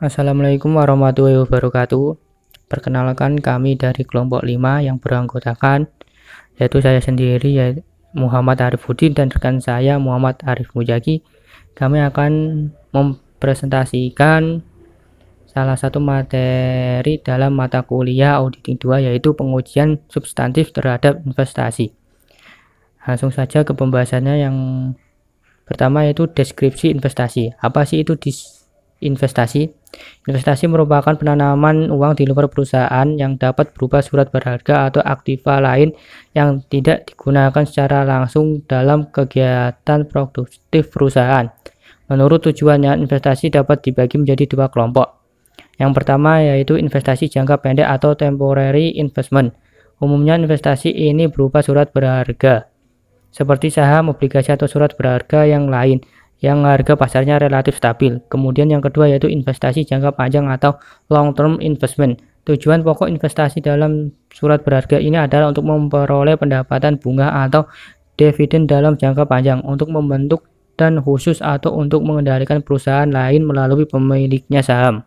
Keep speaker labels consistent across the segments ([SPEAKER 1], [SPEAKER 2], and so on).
[SPEAKER 1] Assalamualaikum warahmatullahi wabarakatuh. Perkenalkan, kami dari kelompok 5 yang beranggotakan yaitu saya sendiri, yaitu Muhammad Arifuddin, dan rekan saya Muhammad Arif Mujaki. Kami akan mempresentasikan salah satu materi dalam mata kuliah auditing 2, yaitu pengujian substantif terhadap investasi. Langsung saja ke pembahasannya. Yang pertama yaitu deskripsi investasi. Apa sih itu investasi? Investasi merupakan penanaman uang di luar perusahaan yang dapat berupa surat berharga atau aktiva lain yang tidak digunakan secara langsung dalam kegiatan produktif perusahaan. Menurut tujuannya, investasi dapat dibagi menjadi dua kelompok. Yang pertama yaitu investasi jangka pendek atau temporary investment. Umumnya investasi ini berupa surat berharga seperti saham, obligasi, atau surat berharga yang lain yang harga pasarnya relatif stabil. Kemudian yang kedua yaitu investasi jangka panjang atau long term investment. Tujuan pokok investasi dalam surat berharga ini adalah untuk memperoleh pendapatan bunga atau dividen dalam jangka panjang, untuk membentuk dan khusus atau untuk mengendalikan perusahaan lain melalui pemiliknya saham.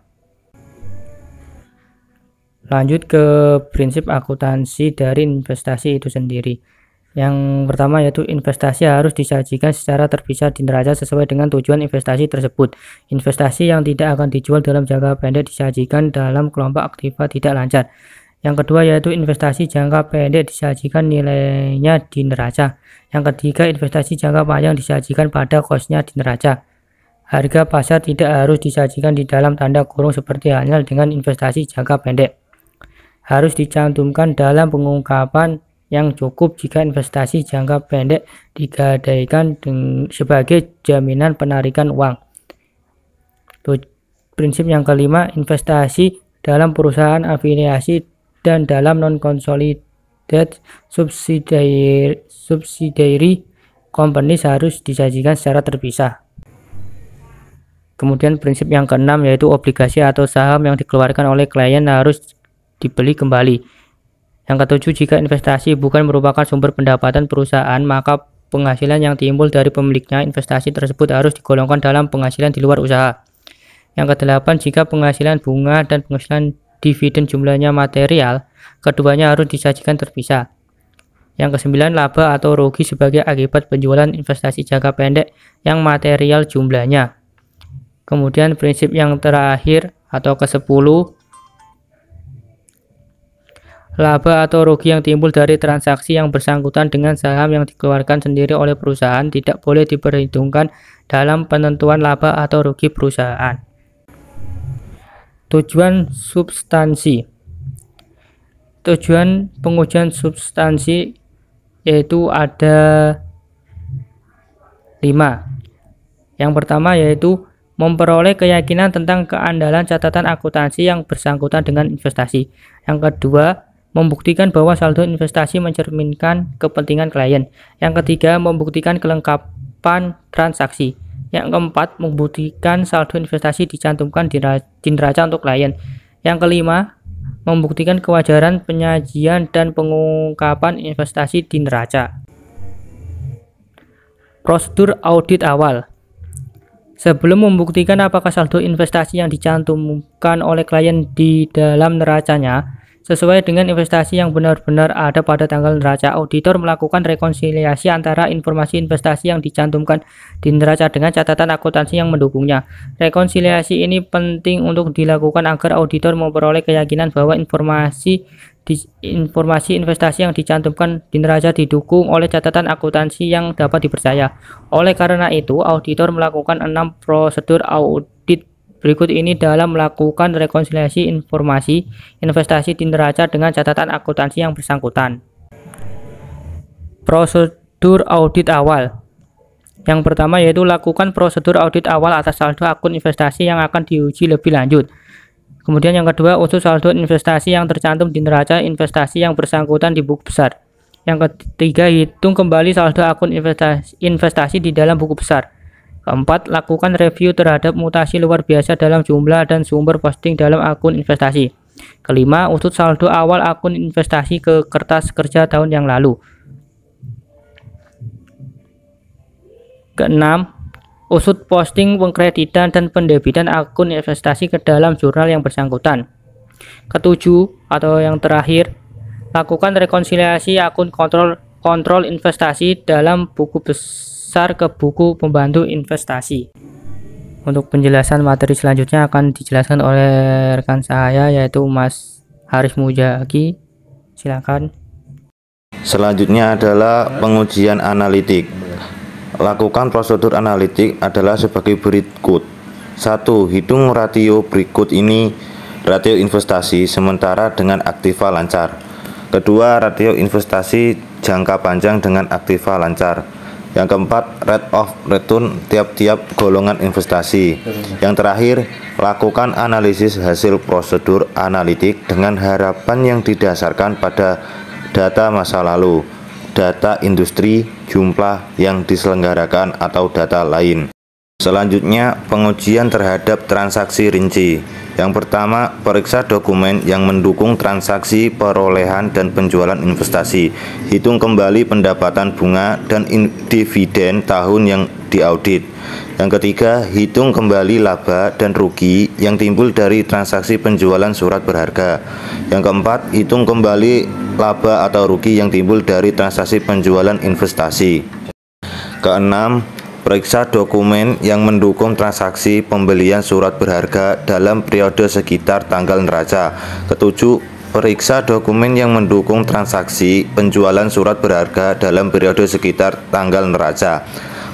[SPEAKER 1] Lanjut ke prinsip akuntansi dari investasi itu sendiri. Yang pertama yaitu investasi harus disajikan secara terpisah di neraca sesuai dengan tujuan investasi tersebut. Investasi yang tidak akan dijual dalam jangka pendek disajikan dalam kelompok aktiva tidak lancar. Yang kedua yaitu investasi jangka pendek disajikan nilainya di neraca. Yang ketiga, investasi jangka panjang disajikan pada kosnya di neraca. Harga pasar tidak harus disajikan di dalam tanda kurung seperti halnya dengan investasi jangka pendek. Harus dicantumkan dalam pengungkapan yang cukup jika investasi jangka pendek digadaikan sebagai jaminan penarikan uang. Prinsip yang kelima, investasi dalam perusahaan afiliasi dan dalam non-consolidated subsidiary companies harus disajikan secara terpisah. Kemudian prinsip yang keenam yaitu obligasi atau saham yang dikeluarkan oleh klien harus dibeli kembali. Yang ketujuh, jika investasi bukan merupakan sumber pendapatan perusahaan, maka penghasilan yang timbul dari pemiliknya investasi tersebut harus digolongkan dalam penghasilan di luar usaha. Yang kedelapan, jika penghasilan bunga dan penghasilan dividen jumlahnya material, keduanya harus disajikan terpisah. Yang kesembilan, laba atau rugi sebagai akibat penjualan investasi jangka pendek yang material jumlahnya. Kemudian prinsip yang terakhir atau ke-10, laba atau rugi yang timbul dari transaksi yang bersangkutan dengan saham yang dikeluarkan sendiri oleh perusahaan tidak boleh diperhitungkan dalam penentuan laba atau rugi perusahaan. Tujuan substansi. Tujuan pengujian substansi yaitu ada 5. Yang pertama yaitu memperoleh keyakinan tentang keandalan catatan akuntansi yang bersangkutan dengan investasi. Yang kedua, membuktikan bahwa saldo investasi mencerminkan kepentingan klien. Yang ketiga, membuktikan kelengkapan transaksi. Yang keempat, membuktikan saldo investasi dicantumkan di neraca untuk klien. Yang kelima, membuktikan kewajaran penyajian dan pengungkapan investasi di neraca. Prosedur audit awal. Sebelum membuktikan apakah saldo investasi yang dicantumkan oleh klien di dalam neracanya sesuai dengan investasi yang benar-benar ada pada tanggal neraca, auditor melakukan rekonsiliasi antara informasi investasi yang dicantumkan di neraca dengan catatan akuntansi yang mendukungnya. Rekonsiliasi ini penting untuk dilakukan agar auditor memperoleh keyakinan bahwa informasi investasi yang dicantumkan di neraca didukung oleh catatan akuntansi yang dapat dipercaya. Oleh karena itu, auditor melakukan 6 prosedur audit berikut ini dalam melakukan rekonsiliasi informasi investasi di neraca dengan catatan akuntansi yang bersangkutan. Prosedur audit awal. Yang pertama yaitu lakukan prosedur audit awal atas saldo akun investasi yang akan diuji lebih lanjut. Kemudian yang kedua, usut saldo investasi yang tercantum di neraca investasi yang bersangkutan di buku besar. Yang ketiga, hitung kembali saldo akun investasi di dalam buku besar. Keempat, lakukan review terhadap mutasi luar biasa dalam jumlah dan sumber posting dalam akun investasi. Kelima, usut saldo awal akun investasi ke kertas kerja tahun yang lalu. Keenam, usut posting pengkreditan dan pendebitan akun investasi ke dalam jurnal yang bersangkutan. Ketujuh atau yang terakhir, lakukan rekonsiliasi akun kontrol investasi dalam buku besar ke buku pembantu investasi. Untuk penjelasan materi selanjutnya akan dijelaskan oleh rekan saya yaitu Mas Haris Mujaki. Silakan.
[SPEAKER 2] Selanjutnya adalah pengujian analitik. Lakukan prosedur analitik adalah sebagai berikut. 1. Hitung rasio berikut ini. Rasio investasi sementara dengan aktiva lancar. Kedua, rasio investasi jangka panjang dengan aktiva lancar. Yang keempat, rate of return tiap-tiap golongan investasi. Yang terakhir, lakukan analisis hasil prosedur analitik dengan harapan yang didasarkan pada data masa lalu, data industri, jumlah yang diselenggarakan atau data lain. Selanjutnya, pengujian terhadap transaksi rinci. Yang pertama, periksa dokumen yang mendukung transaksi perolehan dan penjualan investasi. Hitung kembali pendapatan bunga dan dividen tahun yang diaudit. Yang ketiga, hitung kembali laba dan rugi yang timbul dari transaksi penjualan surat berharga. Yang keempat, hitung kembali laba atau rugi yang timbul dari transaksi penjualan investasi. Keenam, periksa dokumen yang mendukung transaksi pembelian surat berharga dalam periode sekitar tanggal neraca. Ketujuh, periksa dokumen yang mendukung transaksi penjualan surat berharga dalam periode sekitar tanggal neraca.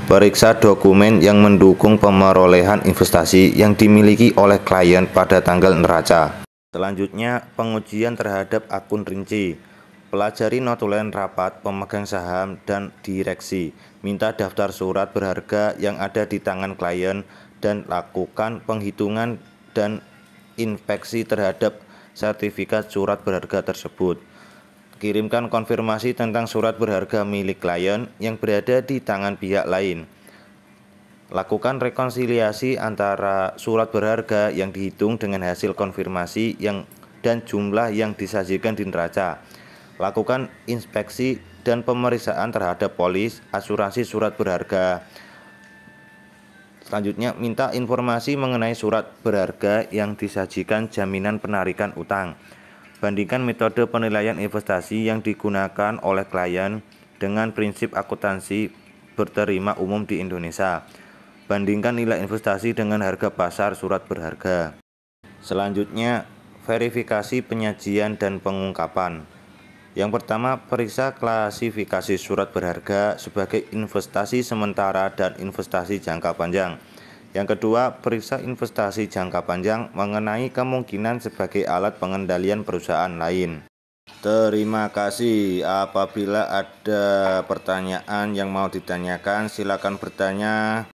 [SPEAKER 2] Periksa dokumen yang mendukung pemerolehan investasi yang dimiliki oleh klien pada tanggal neraca. Selanjutnya, pengujian terhadap akun rinci. Pelajari notulen rapat pemegang saham dan direksi. Minta daftar surat berharga yang ada di tangan klien dan lakukan penghitungan dan inspeksi terhadap sertifikat surat berharga tersebut. Kirimkan konfirmasi tentang surat berharga milik klien yang berada di tangan pihak lain. Lakukan rekonsiliasi antara surat berharga yang dihitung dengan hasil konfirmasi dan jumlah yang disajikan di neraca. Lakukan inspeksi dan pemeriksaan terhadap polis asuransi surat berharga. Selanjutnya, minta informasi mengenai surat berharga yang disajikan jaminan penarikan utang. Bandingkan metode penilaian investasi yang digunakan oleh klien dengan prinsip akuntansi berterima umum di Indonesia. Bandingkan nilai investasi dengan harga pasar surat berharga. Selanjutnya, verifikasi penyajian dan pengungkapan. Yang pertama, periksa klasifikasi surat berharga sebagai investasi sementara dan investasi jangka panjang. Yang kedua, periksa investasi jangka panjang mengenai kemungkinan sebagai alat pengendalian perusahaan lain. Terima kasih. Apabila ada pertanyaan yang mau ditanyakan, silakan bertanya.